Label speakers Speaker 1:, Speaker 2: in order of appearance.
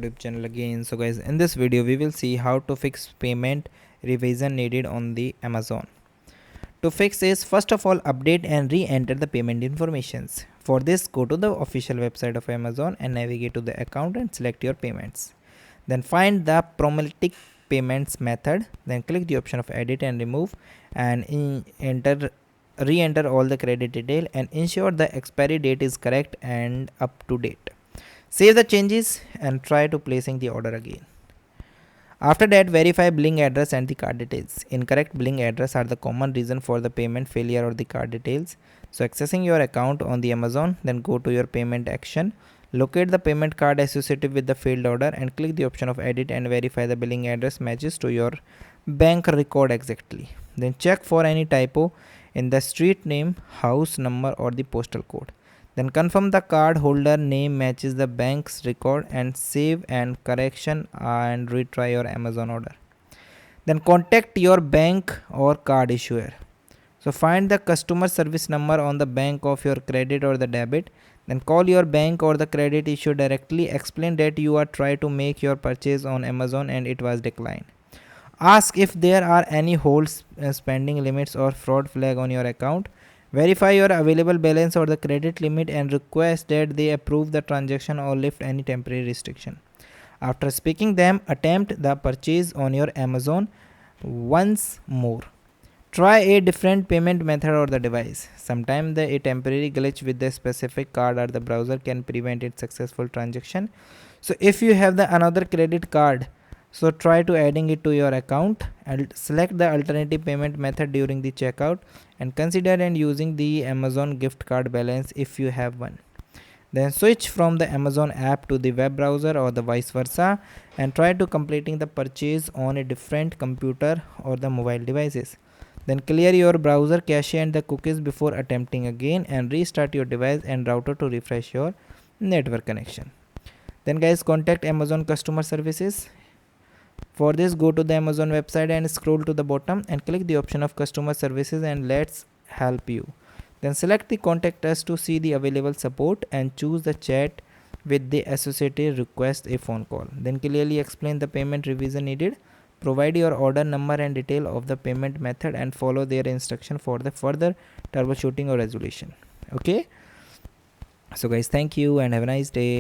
Speaker 1: YouTube channel again. So guys, in this video we will see how to fix payment revision needed on the Amazon. To fix is, first of all, update and re-enter the payment informations. For this, go to the official website of Amazon and navigate to the account and select your payments. Then find the problematic payments method, then click the option of edit and remove, and re-enter all the credit detail and ensure the expiry date is correct and up to date. Save the changes and try to placing the order again. After that, verify billing address and the card details. Incorrect billing address are the common reason for the payment failure or the card details. So accessing your account on the Amazon, then go to your payment action. Locate the payment card associated with the failed order and click the option of edit and verify the billing address matches to your bank record exactly. Then check for any typo in the street name, house number or the postal code. Then confirm the card holder name matches the bank's record and save and correction and retry your Amazon order. Then contact your bank or card issuer. So find the customer service number on the bank of your credit or the debit. Then call your bank or the credit issuer directly. Explain that you are trying to make your purchase on Amazon and it was declined. Ask if there are any holds, spending limits or fraud flag on your account. Verify your available balance or the credit limit and request that they approve the transaction or lift any temporary restriction. After speaking them, attempt the purchase on your Amazon once more. Try a different payment method or the device. Sometimes a temporary glitch with the specific card or the browser can prevent its successful transaction. So if you have the another credit card, so try to adding it to your account and select the alternative payment method during the checkout and consider and using the Amazon gift card balance if you have one. Then switch from the Amazon app to the web browser or the vice versa and try to completing the purchase on a different computer or the mobile devices. Then clear your browser cache and the cookies before attempting again and restart your device and router to refresh your network connection. Then guys, contact Amazon customer services. For this, go to the Amazon website and scroll to the bottom and click the option of customer services and let's help you. Then select the contact us to see the available support and choose the chat with the associated request a phone call. Then clearly explain the payment revision needed. Provide your order number and detail of the payment method and follow their instruction for the further troubleshooting or resolution. Okay. So guys, thank you and have a nice day.